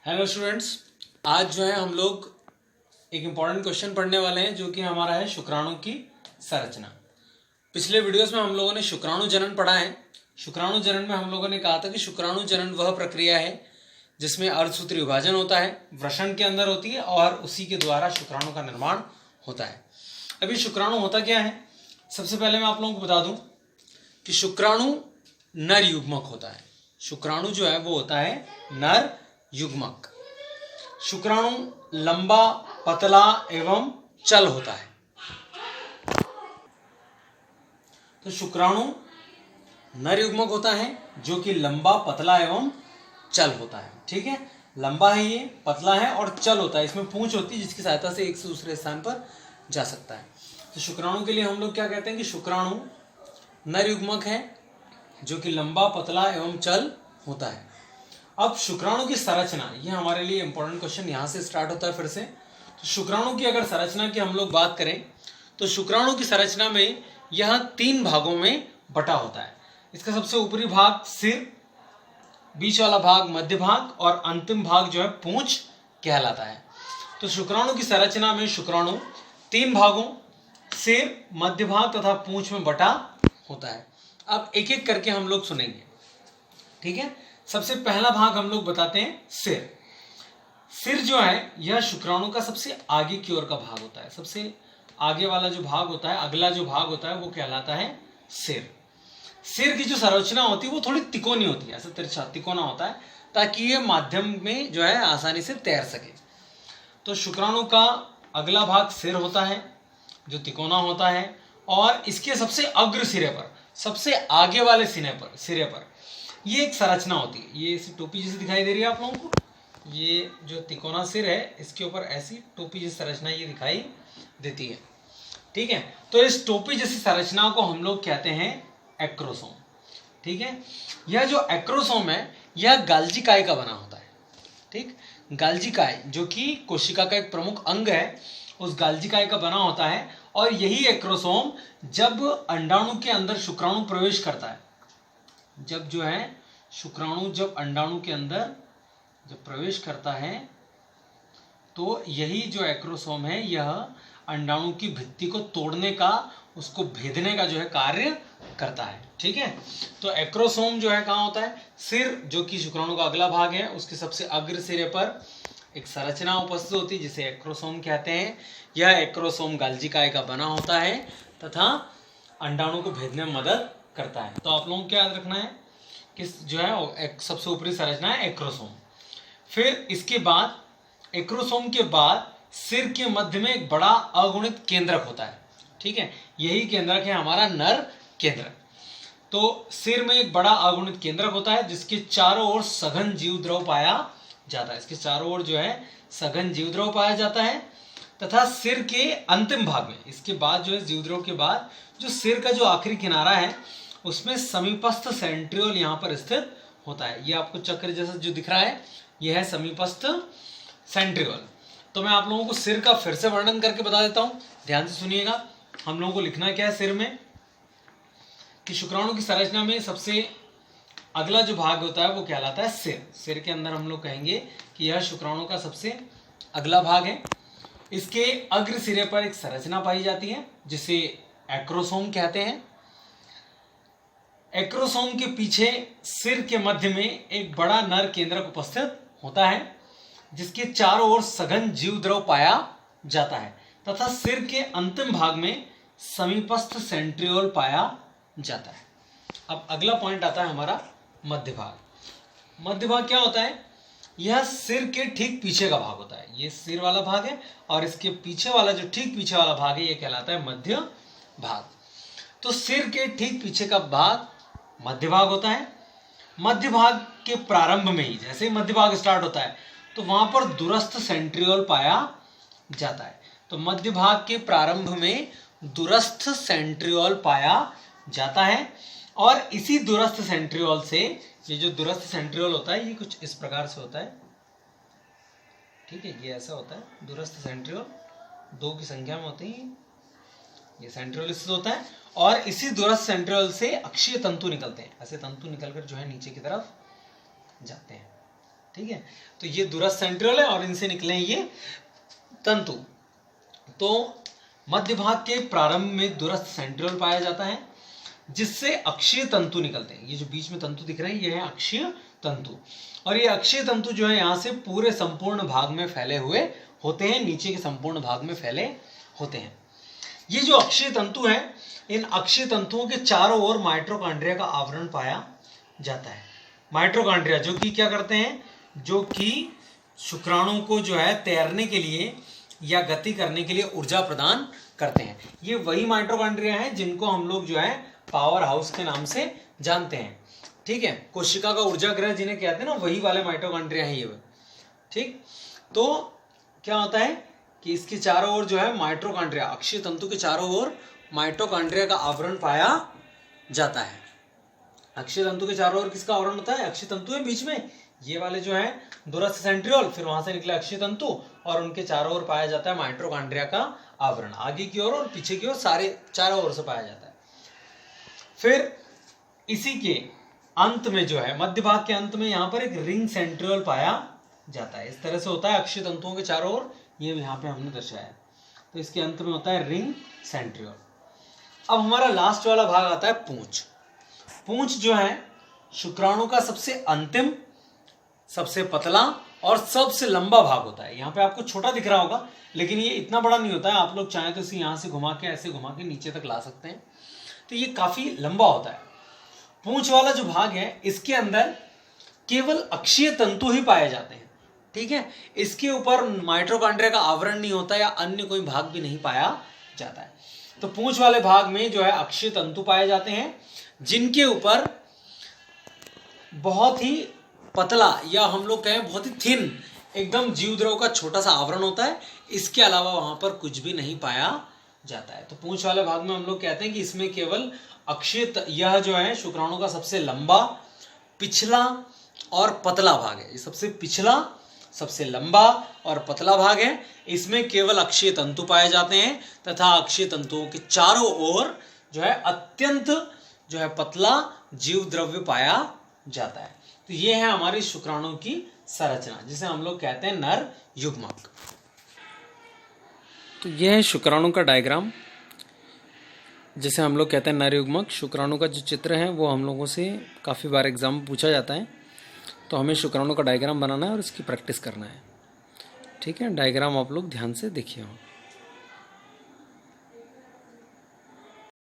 Hello students, आज जो है हम लोग एक इम्पॉर्टेंट क्वेश्चन पढ़ने वाले हैं जो कि हमारा है शुक्राणु की संरचना। पिछले वीडियोस में हम लोगों ने शुक्राणु जनन पढ़ा है। शुक्राणु जनन में हम लोगों ने कहा था कि शुक्राणु जनन वह प्रक्रिया है जिसमें अर्धसूत्री विभाजन होता है, वृषण के अंदर होती है और उसी के द्वारा शुक्राणु का निर्माण होता है। अभी शुक्राणु होता क्या है, सबसे पहले मैं आप लोगों को बता दूं कि शुक्राणु नर युग्मक होता है। शुक्राणु जो है वो होता है नर युग्मक। शुक्राणु लंबा, पतला एवं चल होता है। तो शुक्राणु नर युग्मक होता है जो कि लंबा, पतला एवं चल होता है। ठीक है, लंबा है, ये पतला है और चल होता है। इसमें पूंछ होती है जिसकी सहायता से एक से दूसरे स्थान पर जा सकता है। तो शुक्राणु के लिए हम लोग क्या कहते हैं कि शुक्राणु नर युग्मक है जो कि लंबा, पतला एवं चल होता है। अब शुक्राणु की संरचना, ये हमारे लिए इंपॉर्टेंट क्वेश्चन यहाँ से स्टार्ट होता है फिर से। तो शुक्राणु की अगर संरचना की हम लोग बात करें तो शुक्राणु की संरचना में यह 3 भागों में बटा होता है। इसका सबसे ऊपरी भाग सिर, बीच वाला भाग मध्य भाग और अंतिम भाग जो है पूंछ कहलाता है। तो शुक्राणु की संरचना में शुक्राणु 3 भागों सिर, मध्य भाग तथा पूंछ में बटा होता है। अब एक एक करके हम लोग सुनेंगे, ठीक है। सबसे पहला भाग हम लोग बताते हैं सिर। सिर जो है यह शुक्राणु का सबसे आगे की ओर का भाग होता है। सबसे आगे वाला जो भाग होता है, अगला जो भाग होता है वो कहलाता है सिर। सिर की जो संरचना होती है वो थोड़ी तिकोनी होती है, ऐसा तिरछा तिकोना होता है ताकि ये माध्यम में जो है आसानी से तैर सके। तो शुक्राणु का अगला भाग सिर होता है जो तिकोना होता है और इसके सबसे अग्र सिरे पर, सबसे आगे वाले सिरे पर ये एक संरचना होती है। ये ऐसी टोपी जैसी दिखाई दे रही है आप लोगों को। ये जो तिकोना सिर है इसके ऊपर ऐसी टोपी जैसी संरचना ये दिखाई देती है, ठीक है। तो इस टोपी जैसी संरचना को हम लोग कहते हैं एक्रोसोम, ठीक है। यह जो एक्रोसोम है यह गाल्जी काय का बना होता है, ठीक। गाल्जी काय जो कि कोशिका का एक प्रमुख अंग है, उस गाल्जी काय का बना होता है। और यही एक्रोसोम जब अंडाणु के अंदर शुक्राणु प्रवेश करता है, जब जो है शुक्राणु जब अंडाणु के अंदर जब प्रवेश करता है तो यही जो एक्रोसोम है यह अंडाणु की भित्ति को तोड़ने का, उसको भेदने का जो है कार्य करता है, ठीक है। तो एक्रोसोम जो है कहाँ होता है, सिर जो कि शुक्राणु का अगला भाग है उसके सबसे अग्र सिरे पर एक संरचना उपस्थित होती है जिसे एक्रोसोम कहते हैं। यह एक्रोसोम गाल्जी काय का बना होता है तथा अंडाणु को भेदने में मदद करता है। तो आप लोगों को क्या याद रखना है कि जो है एक सबसे ऊपरी संरचना है एक्रोसोम। फिर इसके बाद एक्रोसोम के बाद सिर के मध्य में एक बड़ा अगुणित केंद्रक होता है, ठीक है। यही केंद्रक है हमारा नर केंद्रक। तो सिर में एक बड़ा अगुणित केंद्रक होता है जिसके चारों ओर सघन जीवद्रव पाया जाता है। इसके चारों ओर जो है सघन जीवद्रव पाया जाता है तथा सिर के अंतिम भाग में, इसके बाद जो है जीवद्रव के बाद जो सिर का जो आखिरी किनारा है उसमें समीपस्थ सेंट्रियोल यहाँ पर स्थित होता है। ये आपको चक्र जैसा जो दिख रहा है यह है समीपस्थ सेंट्रियोल। तो मैं आप लोगों को सिर का फिर से वर्णन करके बता देता हूँ, ध्यान से सुनिएगा। हम लोगों को लिखना क्या है सिर में कि शुक्राणु की संरचना में सबसे अगला जो भाग होता है वो कहलाता है सिर। सिर के अंदर हम लोग कहेंगे कि यह शुक्राणु का सबसे अगला भाग है। इसके अग्र सिरे पर एक संरचना पाई जाती है जिसे एक्रोसोम कहते हैं। एक्रोसोम के पीछे सिर के मध्य में एक बड़ा नर केंद्रक उपस्थित होता है जिसके चारों ओर सघन जीवद्रव पाया जाता है तथा सिर के अंतिम भाग में समीपस्थ सेंट्रियोल पाया जाता है। अब अगला पॉइंट आता है हमारा मध्य भाग। मध्य भाग क्या होता है, यह सिर के ठीक पीछे का भाग होता है। यह सिर वाला भाग है और इसके पीछे वाला जो ठीक पीछे वाला भाग है यह कहलाता है मध्य भाग। तो सिर के ठीक पीछे का भाग मध्य भाग होता है। मध्य भाग के प्रारंभ में ही, जैसे ही मध्य भाग स्टार्ट होता है तो वहां पर दूरस्थ सेंट्रियोल पाया जाता है। तो मध्य भाग के प्रारंभ में दूरस्थ सेंट्रियोल पाया जाता है और इसी दूरस्थ सेंट्रियोल से, ये जो दूरस्थ सेंट्रियोल होता है ये कुछ इस प्रकार से होता है, ठीक है। ये ऐसा होता है दूरस्थ सेंट्रियोल, 2 की संख्या में होते हैं। ये सेंट्रियोल स्थित होता है और इसी दूरस्थ सेंट्रियोल से अक्षीय तंतु निकलते हैं। ऐसे तंतु निकलकर जो है नीचे की तरफ जाते हैं, ठीक है। तो ये दूरस्थ सेंट्रियोल है और इनसे निकले ये तंतु। तो मध्य भाग के प्रारंभ में दूरस्थ सेंट्रियोल पाया जाता है, जिससे अक्षीय तंतु निकलते हैं। ये जो बीच में तंतु दिख रहे हैं ये है अक्षीय तंतु, और ये अक्षीय तंतु जो है यहाँ से पूरे संपूर्ण भाग में फैले हुए होते हैं, नीचे के संपूर्ण भाग में फैले होते हैं। ये जो अक्षीय तंतु है, इन अक्षीय तंतुओं के चारों ओर माइटोकॉन्ड्रिया का आवरण पाया जाता है। माइटोकॉन्ड्रिया जो कि क्या करते हैं, जो कि शुक्राणु को जो है तैरने के लिए या गति करने के लिए ऊर्जा प्रदान करते हैं। ये वही माइटोकॉन्ड्रिया हैं जिनको हम लोग जो है पावर हाउस के नाम से जानते हैं, ठीक है। कोशिका का ऊर्जा गृह जिन्हें कहते हैं ना, वही वाले माइटोकॉन्ड्रिया है ये, ठीक। तो क्या होता है कि इसके चारों ओर जो है माइटोकॉन्ड्रिया, अक्षीय तंतु के चारों ओर माइटोकॉन्ड्रिया का आवरण पाया जाता है। अक्षीय तंतु के चारों ओर किसका आवरण होता है, अक्षीय तंतु है बीच में, ये वाले जो है दूरस्थ सेंट्रियोल, फिर वहां से निकले अक्षीय तंतु, और उनके चारों ओर पाया जाता है माइटोकॉन्ड्रिया का आवरण, आगे की ओर और पीछे की ओर, सारे चारों ओर से पाया जाता है। फिर इसी के अंत में जो है, मध्य भाग के अंत में यहाँ पर एक रिंग सेंट्रियोल पाया जाता है। इस तरह से होता है अक्षीय तंतुओं के चारों ओर, ये यहाँ पे हमने दर्शाया। तो इसके अंत में होता है रिंग सेंट्रियोल। अब हमारा लास्ट वाला भाग आता है पूंछ। पूंछ जो है शुक्राणु का सबसे अंतिम, सबसे पतला और सबसे लंबा भाग होता है। यहाँ पे आपको छोटा दिख रहा होगा, लेकिन ये इतना बड़ा नहीं होता है। आप लोग चाहें तो इसे यहाँ से घुमा के, ऐसे घुमा के नीचे तक ला सकते हैं। तो ये काफी लंबा होता है। पूंछ वाला जो भाग है, इसके अंदर केवल अक्षीय तंतु ही पाए जाते हैं, ठीक है। इसके ऊपर माइटोकॉन्ड्रिया का आवरण नहीं होता या अन्य कोई भाग भी नहीं पाया जाता है। तो पूंछ वाले भाग में जो है अक्षीय तंतु पाए जाते हैं, जिनके ऊपर बहुत ही पतला या हम लोग कहें बहुत ही थिन, एकदम जीवद्रव का छोटा सा आवरण होता है। इसके अलावा वहां पर कुछ भी नहीं पाया जाता है। तो पूंछ वाले भाग में हम लोग कहते हैं कि इसमें केवल अक्षीय, यह जो है शुक्राणु का सबसे लंबा, पिछला और पतला भाग है। ये सबसे पिछला, सबसे लंबा और पतला भाग है। इसमें केवल अक्षीय तंतु पाए जाते हैं तथा अक्षीय तंतुओं के चारों ओर जो है अत्यंत जो है पतला जीव द्रव्य पाया जाता है। तो ये है हमारी शुक्राणु की संरचना, जिसे हम लोग कहते हैं नर युग्मक। तो यह है शुक्राणु का डायग्राम, जिसे हम लोग कहते हैं नर युग्मक। शुक्राणु का जो चित्र है वो हम लोगों से काफ़ी बार एग्जाम में पूछा जाता है, तो हमें शुक्राणु का डायग्राम बनाना है और इसकी प्रैक्टिस करना है, ठीक है। डायग्राम आप लोग ध्यान से देखिए।